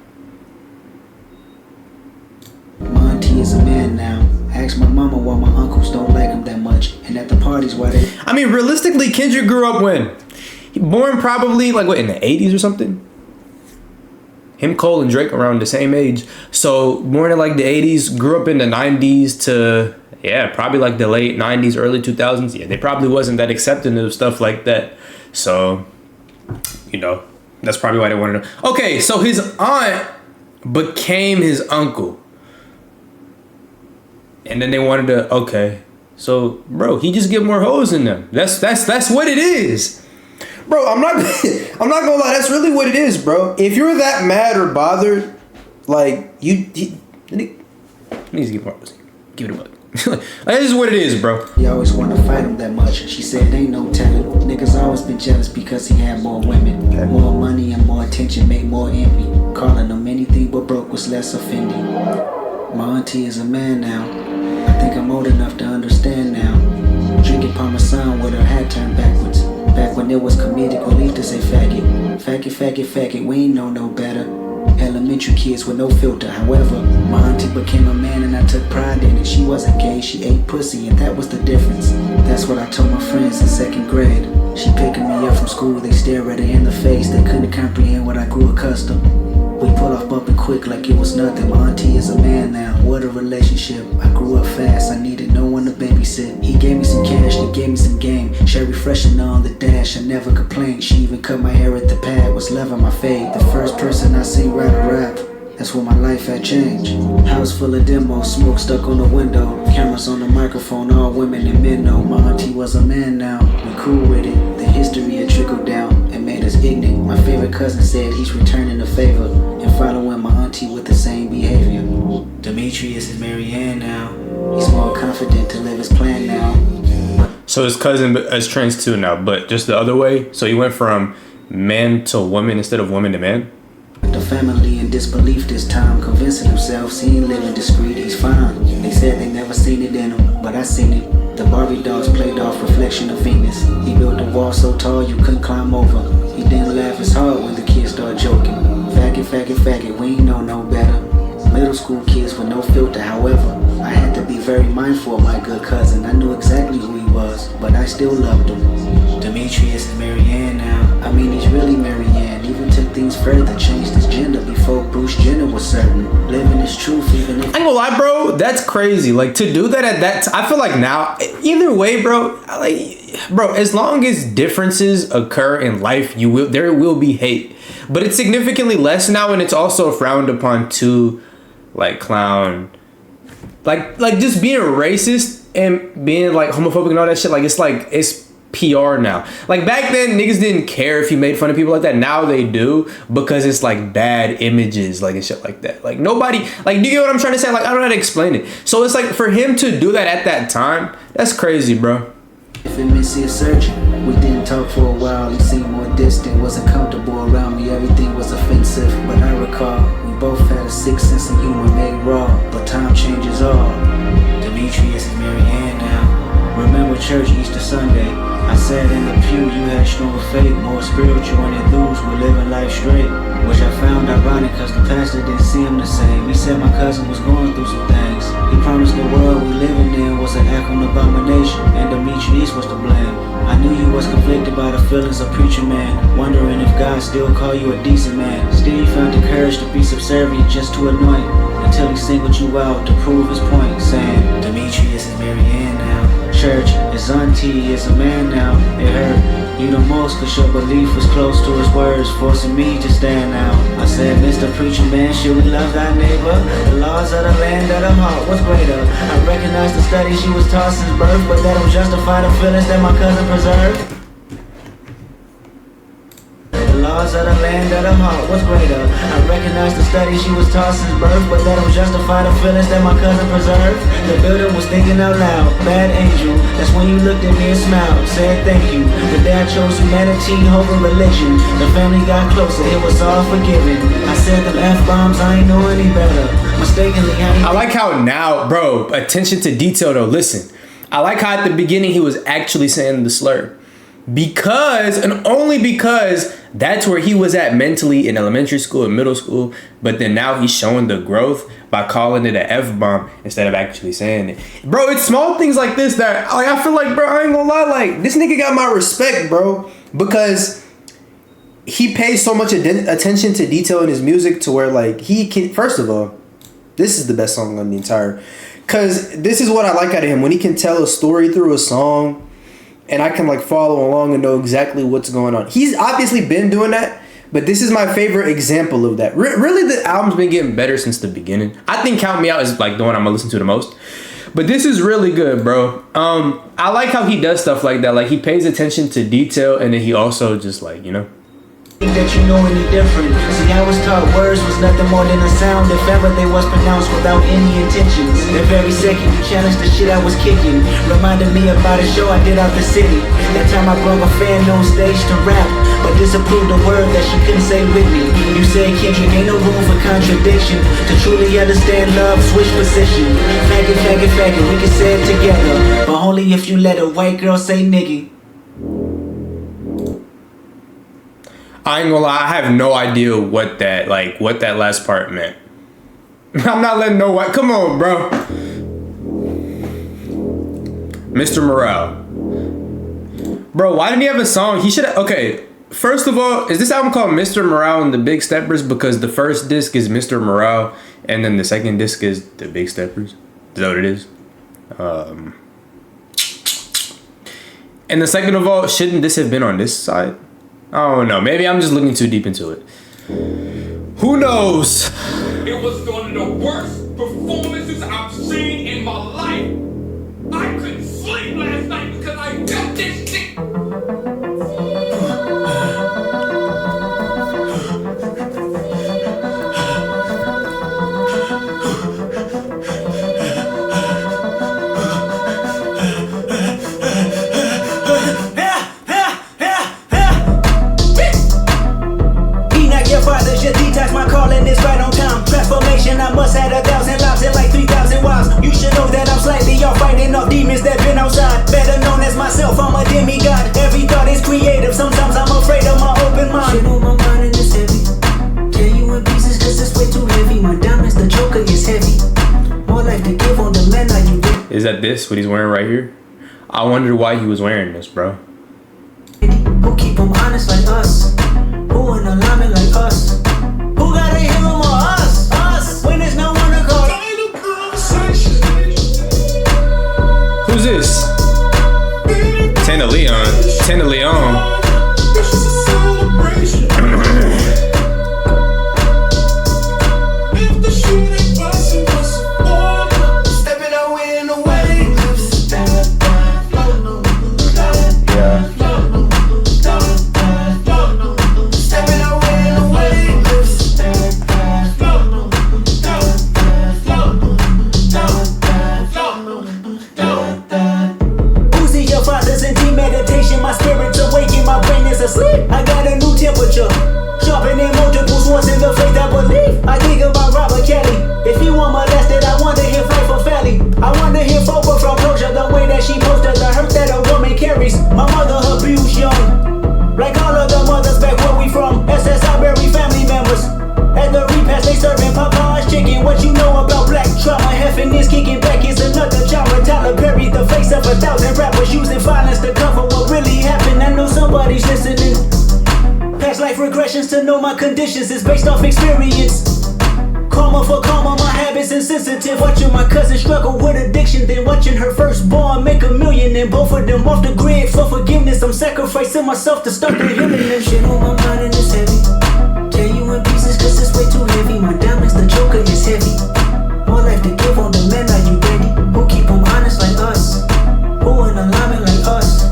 My auntie is a man now. Ask my mama why my uncles don't like him that much. And at the parties why they... I mean, realistically, Kendrick grew up when? Born probably, like, what, in the 80s or something? Him, Cole, and Drake around the same age. So, born in, like, the 80s, grew up in the 90s to, yeah, probably, like, the late 90s, early 2000s. Yeah, they probably wasn't that accepting of stuff like that. So, you know, that's probably why they wanted to... Okay, so his aunt became his uncle. And then they wanted to, okay. So, bro, he just get more hoes in them. That's what it is. Bro, I'm not gonna lie, that's really what it is, bro. If you're that mad or bothered, like, he needs to get more pussy. Give it a buck. This is what it is, bro. He always wanna fight him that much. She said ain't no telling. Niggas always been jealous because he had more women. Okay. More money and more attention made more envy. Calling him anything but broke was less offending. My auntie is a man now. I think I'm old enough to understand now. Drinking Parmesan with her hat turned backwards. Back when it was comedic relief to say faggot. Faggot, faggot, faggot, we ain't know no better. Elementary kids with no filter. However, my auntie became a man and I took pride in it. She wasn't gay, she ate pussy and that was the difference. That's what I told my friends in second grade. She picking me up from school, they stare at her in the face. They couldn't comprehend what I grew accustomed. We pull off bumping quick like it was nothing. My auntie is a man now, what a relationship. I grew up fast, I needed no one to babysit. He gave me some cash, he gave me some game. Sherry freshener on the dash, I never complained. She even cut my hair at the pad, was loving my fade. The first person I seen write a rap. That's when my life had changed. House full of demos, smoke stuck on the window. Cameras on the microphone, all women and men know. My auntie was a man now, we cool with it. The history had trickled down and made us ignorant. My favorite cousin said he's returning the favor and following my auntie with the same behavior. Demetrius is Marianne now. He's more confident to live his plan now. So his cousin is trans too now, but just the other way. So he went from man to woman instead of woman to man. The family in disbelief this time, convincing themselves he ain't living discreet, he's fine. They said they never seen it in him, but I seen it. The Barbie dolls played off reflection of Venus. He built a wall so tall you couldn't climb over. He didn't laugh as hard when the kids started joking. Faggot, faggot, faggot, we ain't know no better. Middle school kids with no filter, however. I had to be very mindful of my good cousin. I knew exactly who he was, but I still loved him. Demetrius is Marianne now. I mean, he's really Marianne. Even took things further, changed his gender before Bruce Jenner was certain. Living his truth, even if... I ain't gonna lie, bro. That's crazy. Like, to do that at that I feel like now, either way, bro, as long as differences occur in life, there will be hate. But it's significantly less now, and it's also frowned upon to, like, clown. Like just being racist and being, like, homophobic and all that shit, like, it's PR now. Like, back then, niggas didn't care if you made fun of people like that. Now they do, because it's like bad images, like, and shit like that. Like, nobody, like, do you get what I'm trying to say? Like, I don't know how to explain it. So it's like, for him to do that at that time, that's crazy, bro. If it meant see a surgeon, we didn't talk for a while. He seemed more distant, wasn't comfortable around me. Everything was offensive, but I recall we both had a sick sense of humor made raw. But time changes all. Demetrius is Marianne now. Remember church Easter Sunday? I sat in the pew, you had stronger faith, more spiritual and enthused with living life straight. Which I found ironic, cause the pastor didn't see him the same. He said my cousin was going through some things. He promised the world we living in was an act on abomination, and Demetrius was to blame. I knew you was conflicted by the feelings of preacher man, wondering if God still call you a decent man. Still you found the courage to be subservient just to anoint, until he singled you out to prove his point, saying, Demetrius is Marianne now. Church, his auntie is a man now. It hurt you the most cause your belief was close to his words, forcing me to stand out. I said, Mr. Preacher Man, should we love thy neighbor? The laws of the land of the heart was greater. I recognized the studies she was taught since birth, but that don't justify the feelings that my cousin preserved. The laws of the land of the heart was greater. I recognized the studies she was taught since birth, but that don't justify the feelings that my cousin preserved. The builder was thinking out loud, bad angel. That's when you looked at me and smiled, said thank you. The day I chose humanity over religion, the family got closer, it was all forgiven. I said them F-bombs, I ain't know any better. Mistakenly, I like how now, bro, attention to detail though, listen. I like how at the beginning he was actually saying the slur. Because, and only because, that's where he was at mentally in elementary school and middle school. But then now he's showing the growth by calling it an F-bomb instead of actually saying it. Bro, it's small things like this that, like, I feel like, bro, I ain't gonna lie, like, this nigga got my respect, bro. Because he pays so much attention to detail in his music to where, like, he can, first of all, this is the best song on the entire, because this is what I like out of him. When he can tell a story through a song, and I can, like, follow along and know exactly what's going on. He's obviously been doing that, but this is my favorite example of that. Really, the album's been getting better since the beginning. I think Count Me Out is, like, the one I'm gonna listen to the most. But this is really good, bro. I like how he does stuff like that. Like, he pays attention to detail, and then he also just, like, you know. That you know any different. See, I was taught words was nothing more than a sound if ever they was pronounced without any intentions. The very second you challenged the shit I was kicking, reminded me about a show I did out the city. That time I brought a fan on stage to rap, but disapproved a word that she couldn't say with me. You said, Kendrick, ain't no room for contradiction. To truly understand love, switch position. Faggot, faggot, faggot, we can say it together, but only if you let a white girl say nigga. I ain't gonna lie, I have no idea what that last part meant. I'm not letting no white, come on, bro. Mr. Morale. Bro, why didn't he have a song? He should have, okay, first of all, is this album called Mr. Morale and the Big Steppers? Because the first disc is Mr. Morale, and then the second disc is the Big Steppers. Is that what it is? And the second of all, shouldn't this have been on this side? I don't know. Maybe I'm just looking too deep into it. Who knows? It worst performances I've seen in my life. I couldn't sleep last night because I felt this shit. My calling is right on time. Transformation, I must have 1,000 lives and like 3,000 wives. You should know that I'm slightly off, fighting off demons that been outside. Better known as myself, I'm a demigod. Every thought is creative, sometimes I'm afraid of my open mind. Shit on my mind and it's heavy. Tear you in pieces cause it's way too heavy. My diamonds, the joker is heavy. More life to give on the man like you did. Is that this, what he's wearing right here? I wondered why he was wearing this, bro. Who keep them honest like us? Who in alignment like us? Who gotta hear them or us? Us, when there's no one to call. Who's this? Tana Leon. Tana Leon. Stepping away in the way. Yeah. Stepping away in the way. Uzi your fathers in deep meditation. My spirit's awakened, my brain is asleep. I got a new temperature, sharpening multiple swords in the faith I believe. I think about Robert Kelly. If he want molested, I wonder if life for Felly. I wonder if over from closure, the way that she posted the hurt that a woman carries. My mother abused young, like all of the mothers back where we from. SSI bury family members. At the repast, they serving Popeye's chicken. What you know about black trauma? Heffing is kicking back is another genre. Tyler buried the face of 1,000 rappers using violence to cover what really happened. I know somebody's listening. Past life regressions to know my conditions is based off experience. Karma for karma, my habits insensitive. Watching my cousin struggle with addiction, then watching her firstborn make $1 million, and both of them off the grid for forgiveness. I'm sacrificing myself to start the healing. And shit on my mind and it's heavy. Tear you in pieces cause it's way too heavy. My diamonds, the joker is heavy. More life to give on the men, are you ready? Who keep them honest like us? Who in alignment like us?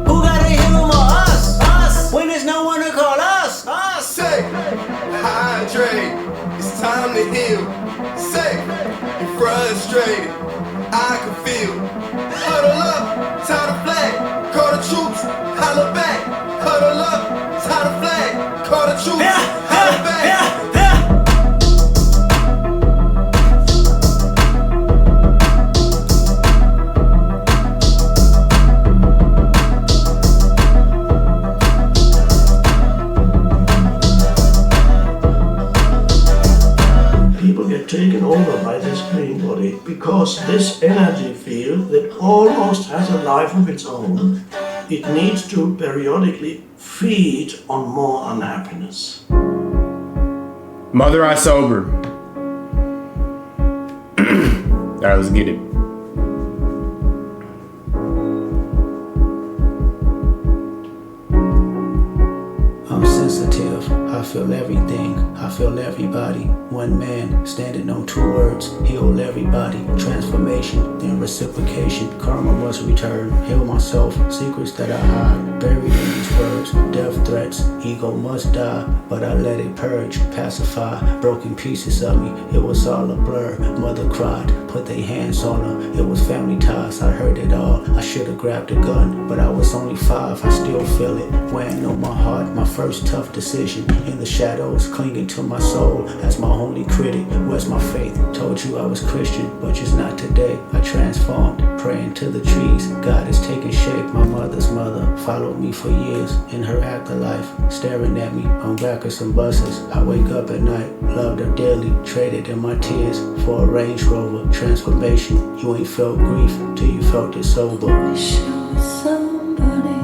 Who gotta hear them or us? Us, when there's no one to call us? Us. Say, hydrate, it's time to heal. Say, you're frustrated, I can feel. Huddle up, tie the flag, call the troops, holler back. Huddle up, tie the flag, call the troops, holler back. People get taken over by this green body because this energy field that almost has a life of its own, it needs to periodically feed on more unhappiness. Mother, I sober. Alright, let's get it. I'm sensitive, I feel everything, I feel everybody. One man standing on 2 words, heal everybody. Transformation, then reciprocation, karma must return. Heal myself, secrets that I hide, buried in these words. Death threats, ego must die, but I let it purge, pacify. Broken pieces of me, it was all a blur. Mother cried, put their hands on her, it was family ties, I heard it all. I should've grabbed a gun, but I was only 5, I still feel it weighing on my heart. My first tough decision, in the shadows, clinging to my soul as my only critic. Where's my faith? Told you I was Christian, but just not today. I transformed, praying to the trees. God is taking shape. My mother's mother followed me for years in her afterlife, staring at me on back of some buses. I wake up at night, loved her dearly, traded in my tears for a Range Rover. Transformation, you ain't felt grief till you felt it sober. Wish I was somebody.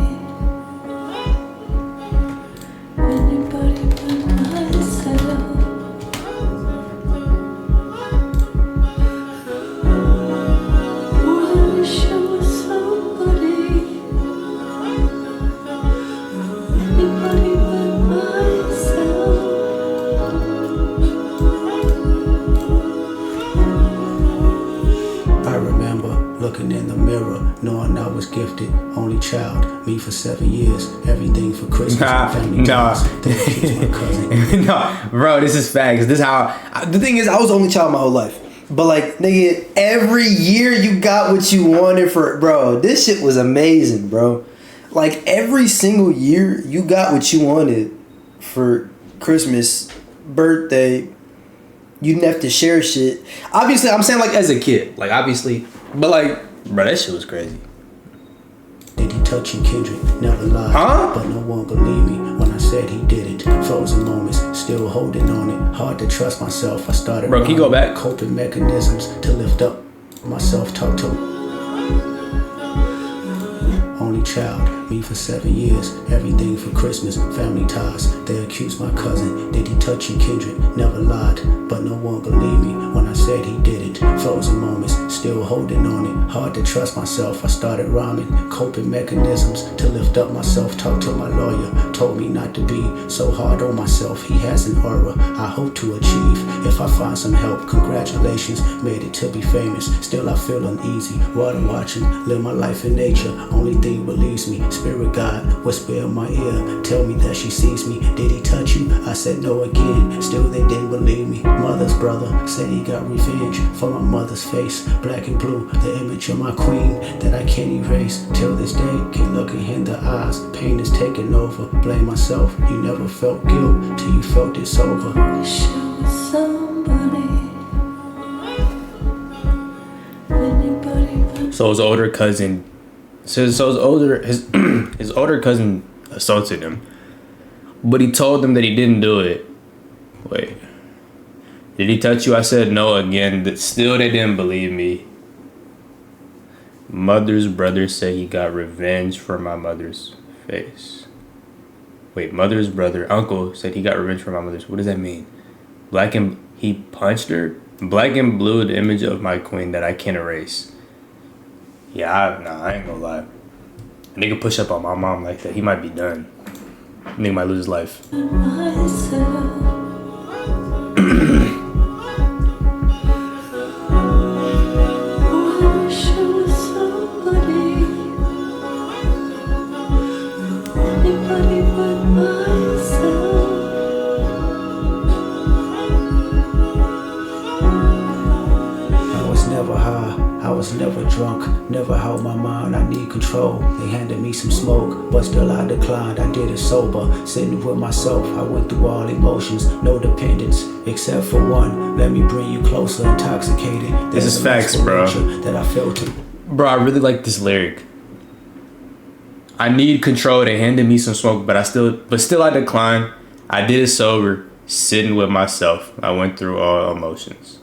Anybody but myself. Wish I was somebody. Anybody but myself. was gifted, only child, me for 7 years, everything for Christmas, family ties, then kids, my cousin. No, bro, this is facts. This how. The thing is, I was the only child my whole life. But like, nigga, every year you got what you wanted for, bro. This shit was amazing, bro. Like every single year you got what you wanted for Christmas, birthday. You didn't have to share shit. Obviously, I'm saying like as a kid, like obviously, but like, bro, that shit was crazy. Did he touch you, Kendrick? Never lied. Huh? But no one believed me when I said he didn't. Frozen moments, still holding on it. Hard to trust myself. I started. Bro, can you go back? Coping mechanisms to lift up myself. Talk to only child, me for 7 years, everything for Christmas, family ties. They accused my cousin. Did he touch you, Kendrick? Never lied, but no one believed me when I said he didn't. Frozen moments, still holding on it. Hard to trust myself. I started rhyming, coping mechanisms to lift up myself. Talked to my lawyer, told me not to be so hard on myself. He has an aura I hope to achieve. If I find some help, congratulations, made it to be famous. Still I feel uneasy, water watching, live my life in nature. Only thing relieves me, spirit God, whisper in my ear, tell me that she sees me. Did he touch you? I said no again, still they didn't believe me. Mother's brother said he got revenge for my mother's face. Black and blue, the image of my queen that I can't erase. Till this day, can't look in the eyes, pain is taking over. Blame myself, you never felt guilt till you felt it's over. Wish I was somebody. Anybody but So his older cousin, his older cousin assaulted him, but he told him that he didn't do it. Wait, did he touch you? I said no again. Still, they didn't believe me. Mother's brother said he got revenge for my mother's face. Wait, mother's brother, uncle said he got revenge for my mother's. What does that mean? He punched her. Black and blue, the image of my queen that I can't erase. Yeah, I ain't gonna lie. A nigga push up on my mom like that, he might be done. Nigga might lose his life. myself. Wish I was somebody. Anybody but myself. I was never high, I was never drunk, never held my mind, I need control. They handed me some smoke, but still I declined, I did it sober. Sitting with myself, I went through all emotions, no dependence, except for one. Let me bring you closer, intoxicated. This is facts, bro. That I felt it. Bro, I really like this lyric. I need control. They handed me some smoke, but still I declined. I did it sober, sitting with myself. I went through all emotions.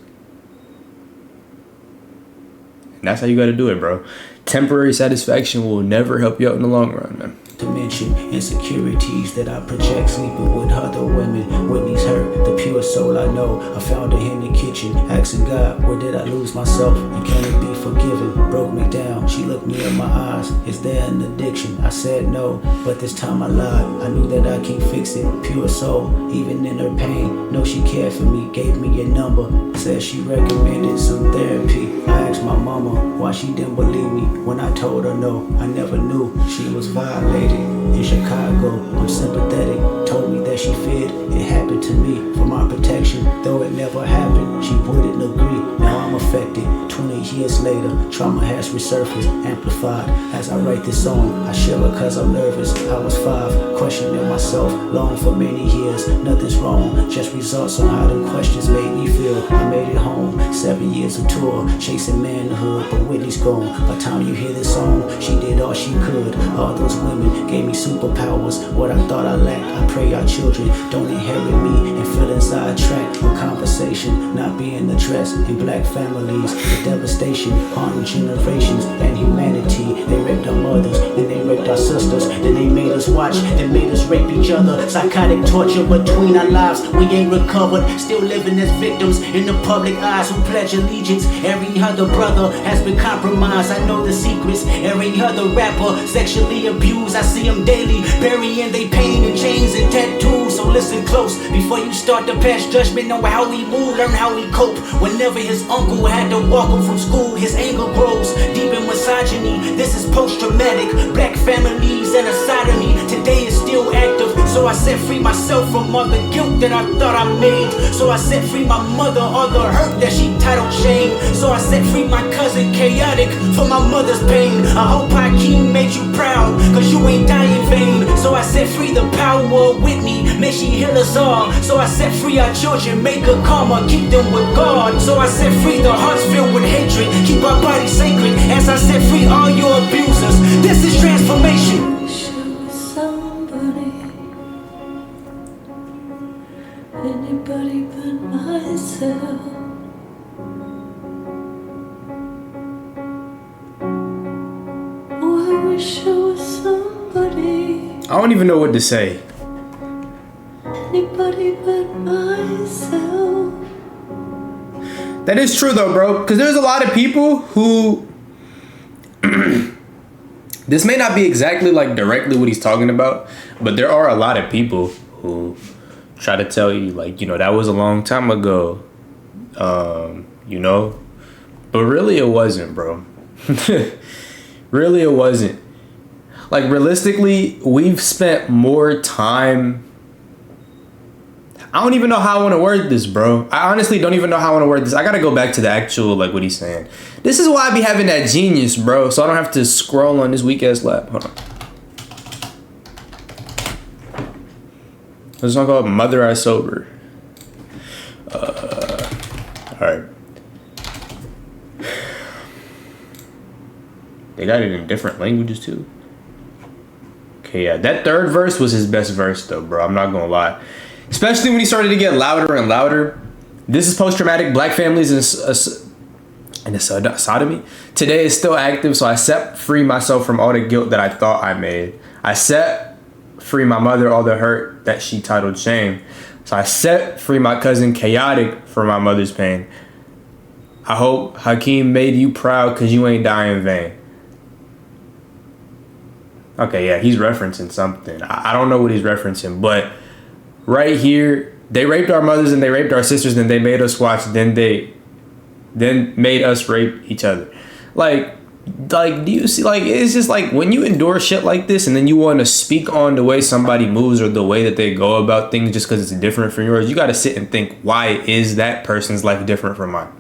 And that's how you gotta do it, bro. Temporary satisfaction will never help you out in the long run, man. Dimension, insecurities that I project, sleeping with other women. Whitney's hurt, the pure soul I know. I found her in the kitchen, asking God, where did I lose myself? And can it be forgiven? Broke me down, she looked me in my eyes. Is there an addiction? I said no, but this time I lied. I knew that I can't fix it. Pure soul, even in her pain. Know she cared for me, gave me a number. Said she recommended some therapy. I asked my mama why she didn't believe me when I told her no. I never knew she was violated. In Chicago, I'm sympathetic. Told me that she feared it happened to me for my protection. Though it never happened, she wouldn't agree. Now I'm affected. 20 years later, trauma has resurfaced, amplified. As I write this song, I shiver cause I'm nervous. I was 5, questioning myself, long for many years. Nothing's wrong, just results on how them questions made me feel. I made it home, 7 years of tour, chasing manhood, but Whitney's gone. By the time you hear this song, she did all she could. All those women gave me superpowers. What I thought I lacked, I pray our children don't inherit me and feel sidetracked with conversation not being addressed in black families. The devastation haunting generations and humanity. They raped our mothers, then they raped our sisters, then they made us watch, then made us rape each other. Psychotic torture between our lives, we ain't recovered. Still living as victims in the public eyes who pledge allegiance. Every other brother has been compromised. I know the secrets. Every other rapper sexually abused. I see them daily, burying they pain in chains and tattoos. so listen close. Before you start to pass judgment on how he move, learn how he cope. Whenever his uncle had to walk him from school, his anger grows deep in misogyny. This is post-traumatic. Black families and a side of me today is still active. So I set free myself from all the guilt that I thought I made. So I set free my mother, all the hurt that she titled shame. So I set free my cousin Chaotic for my mother's pain. I hope Hakeem made you proud, cause you ain't die in vain. So I set free the power of Whitney, may she heal us all. So I set free our children, make a karma, keep them with God. So I set free the hearts filled with hatred, keep our bodies sacred. As I set free all your abusers, this is transformation. Wish I was somebody, anybody but myself. Oh, I wish I was somebody, I don't even know what to say. anybody but myself. That is true though, bro. Because there's a lot of people who this may not be exactly like directly what he's talking about, but there are a lot of people who try to tell you like, you know, that was a long time ago, you know, but really it wasn't, bro. Really it wasn't. Like realistically, we've spent more time. I don't even know how I want to word this, bro. I honestly don't even know how I want to word this. I gotta go back to the actual, like, what he's saying. This is why I be having that genius, bro, so I don't have to scroll on this weak-ass lap. Hold on. There's a song called Mother I Sober. Alright. They got it in different languages, too. Okay, yeah. That third verse was his best verse, though, bro. I'm not gonna lie. Especially when he started to get louder and louder. This is post-traumatic. Black families and sodomy. Today is still active, so I set free myself from all the guilt that I thought I made. I set free my mother, all the hurt that she titled shame. So I set free my cousin Chaotic for my mother's pain. I hope Hakeem made you proud because you ain't die in vain. Okay, yeah, he's referencing something. I don't know what he's referencing, but right here, they raped our mothers and they raped our sisters and they made us watch, then made us rape each other. Like, do you see, like, it's just like when you endure shit like this and then you want to speak on the way somebody moves or the way that they go about things just because it's different from yours, you got to sit and think, why is that person's life different from mine?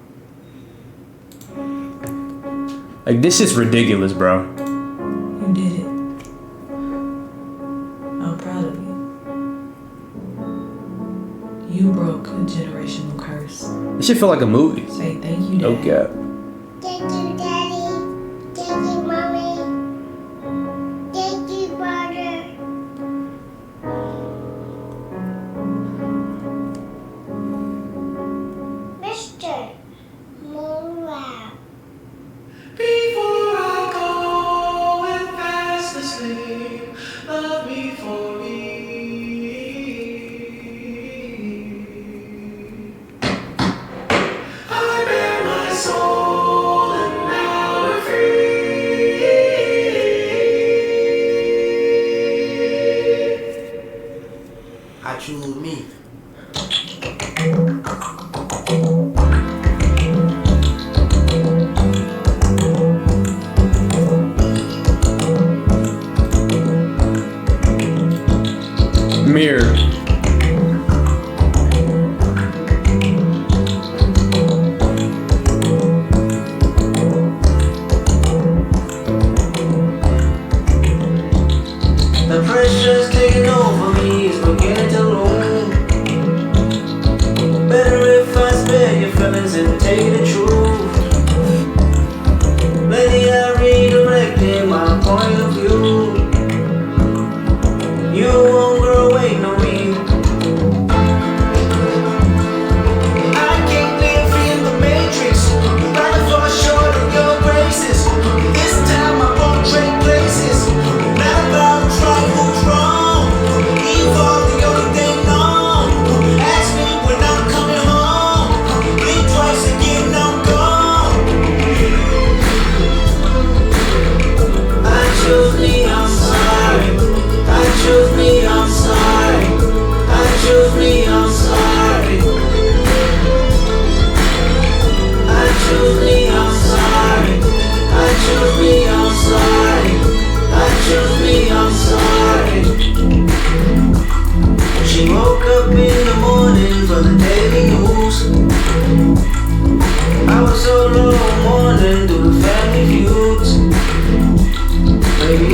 Like, this is ridiculous, bro. You did it. I'm proud of you. You broke a generational curse. This shit feel like a movie. Say thank you, No Dad. cap. Thank you, Daddy. Thank you, Mommy. Thank you, brother. Mr. Morale. Before I go and fast asleep, love me for me. I bear my soul and now we're free. I choose me. Mirror. The pressure's taking over me, it's beginning to loom. Better if I spare your feelings and take the truth. Lately I redirected my point of view. You won't grow away, no, we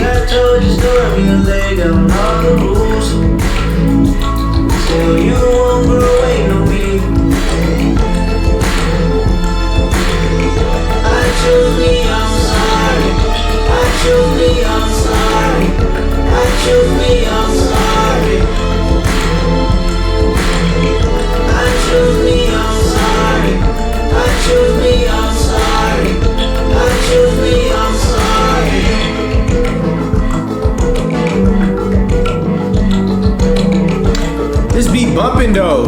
I told your story and laid down all the rules. Still you won't grow, ain't no people. I choose me, I'm sorry. I choose me, I'm sorry. I choose me, I'm sorry. I choose me, I'm sorry. I choose me, I'm sorry. I choose me, I'm sorry. This beat bumping though.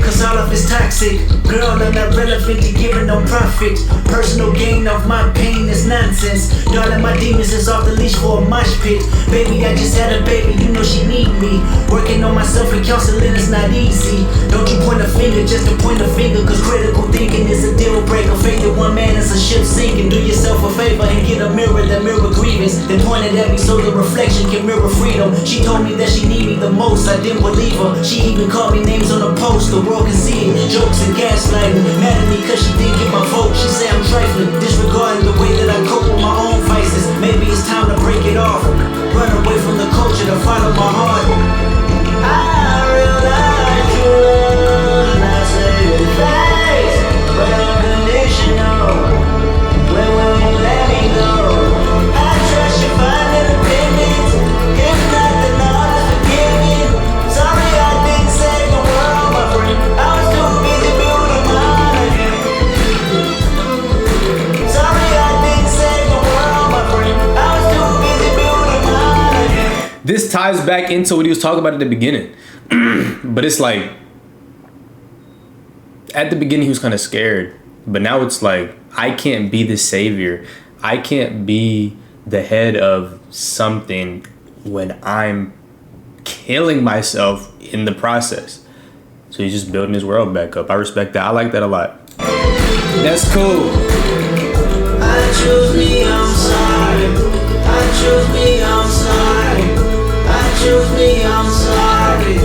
Cause all of it's toxic. Girl, I'm not relevant to giving no profit. Personal gain of my pain is nonsense. Darling, my demons is off the leash for a mosh pit. Baby, I just had a baby, you know she need me. Working on myself and counseling is not easy. Don't you point a finger just to point a finger. Cause critical thinking is a deal breaker. Faith in one man is a ship sinking. Do yourself a favor and get a mirror that mirror grievance. Then point it at me so the reflection can mirror freedom. She told me that she need me the most, I didn't believe her. She even called me names on the post, the world can see it. Jokes and gaslighting, mad at me cause she didn't get my vote. She say I'm trifling, disregarding the way that I cope with my own vices. Maybe it's time to break it off. Run away from the culture to follow my heart. I realize true love not saving face, but unconditional. When will you let me go? I trust you finding opinions. If not, then I'll just forgive you. Sorry I didn't save the world, my friend. I was too busy building mine again. Sorry I didn't save the world, my friend. I was too busy building mine again. This ties back into what he was talking about at the beginning. But it's like, at the beginning he was kind of scared. But now it's like, I can't be the savior. I can't be the head of something when I'm killing myself in the process. So he's just building his world back up. I respect that. I like that a lot. That's cool. I choose me, I'm sorry. I choose me, I'm sorry. I choose me, I'm sorry.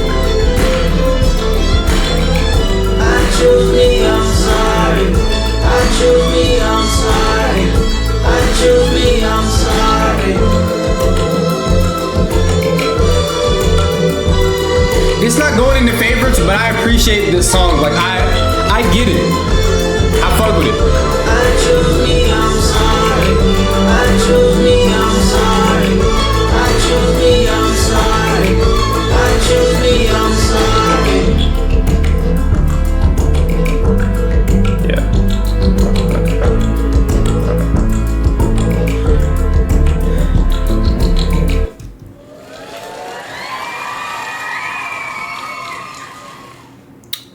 I choose me, I'm sorry. I choose me, I'm sorry. I choose me, I'm sorry. It's not going into favorites, but I appreciate this song. Like I get it. I fuck with it. I choose me, I'm sorry. I choose me, I'm sorry. I choose me, I'm sorry. I choose me, I'm sorry. Yeah.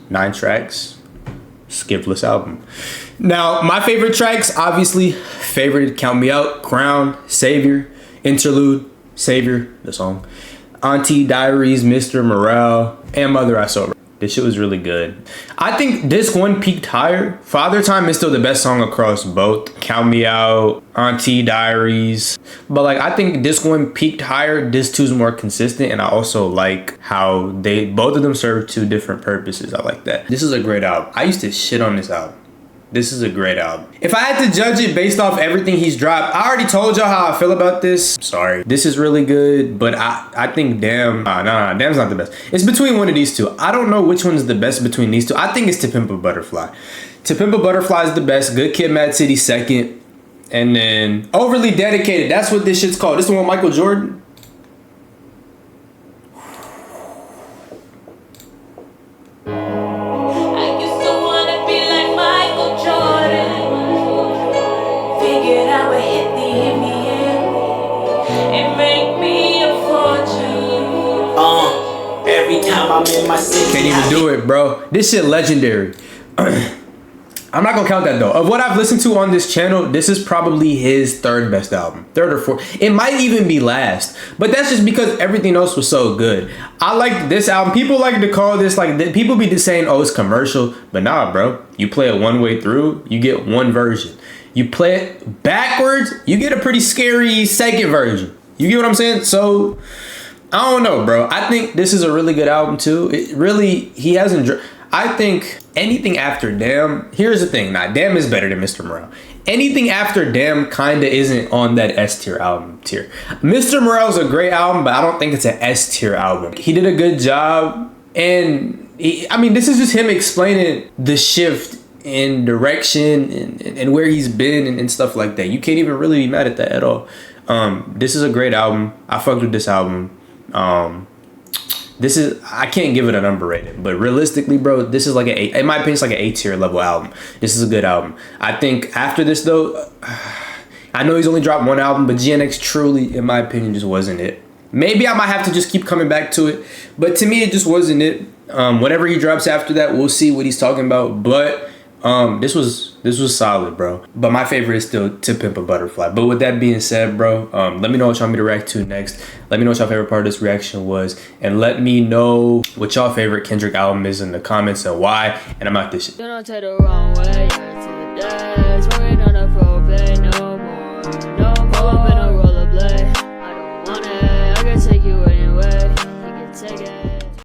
Nine tracks, skipless album. Now, my favorite tracks, obviously, favorite, Count Me Out, Crown, Savior, Interlude, Savior, the song, Auntie Diaries, Mr. Morale, and Mother I Saw. This shit was really good. I think Disc 1 peaked higher. Father Time is still the best song across both. Count Me Out, Auntie Diaries. But like, I think Disc 1 peaked higher. Disc 2 is more consistent. And I also like how both of them serve two different purposes. I like that. This is a great album. I used to shit on this album. This is a great album. If I had to judge it based off everything he's dropped, I already told y'all how I feel about this. Sorry. This is really good, but I think Damn, Damn's not the best. It's between one of these two. I don't know which one's the best between these two. I think it's To Pimp a Butterfly. To Pimp a Butterfly is the best. Good Kid, Mad City second. And then Overly Dedicated. That's what this shit's called. This is the one with Michael Jordan. Can't even do it, bro. This shit legendary. I'm not gonna count that though. Of what I've listened to on this channel, this is probably his third best album. Third or fourth. It might even be last. But that's just because everything else was so good. I like this album. People like to call this like, people be just saying, oh, it's commercial. But nah, bro. You play it one way through, you get one version. You play it backwards, you get a pretty scary second version. You get what I'm saying? So I don't know, bro. I think this is a really good album too. It really, he hasn't. I think anything after Damn. Here's the thing. Now, Damn is better than Mr. Morale. anything after Damn kinda isn't on that S tier album tier. Mr. Morale's a great album, but I don't think it's an S tier album. He did a good job, and this is just him explaining the shift in direction and where he's been and stuff like that. You can't even really be mad at that at all. This is a great album. I fucked with this album. I can't give it a number rating, but realistically, bro, this is like in my opinion, it's like an A tier level album. This is a good album. I think after this though, I know he's only dropped one album, but GNX truly, in my opinion, just wasn't it. Maybe I might have to just keep coming back to it, but to me, it just wasn't it. Whatever he drops after that, we'll see what he's talking about. But this was solid, bro. But my favorite is still To Pimp a Butterfly. But with that being said, bro, let me know what y'all want me to react to next. Let me know what y'all favorite part of this reaction was, and let me know what y'all favorite Kendrick album is in the comments and why. And I'm out this shit. Do not take the wrong way, to the day.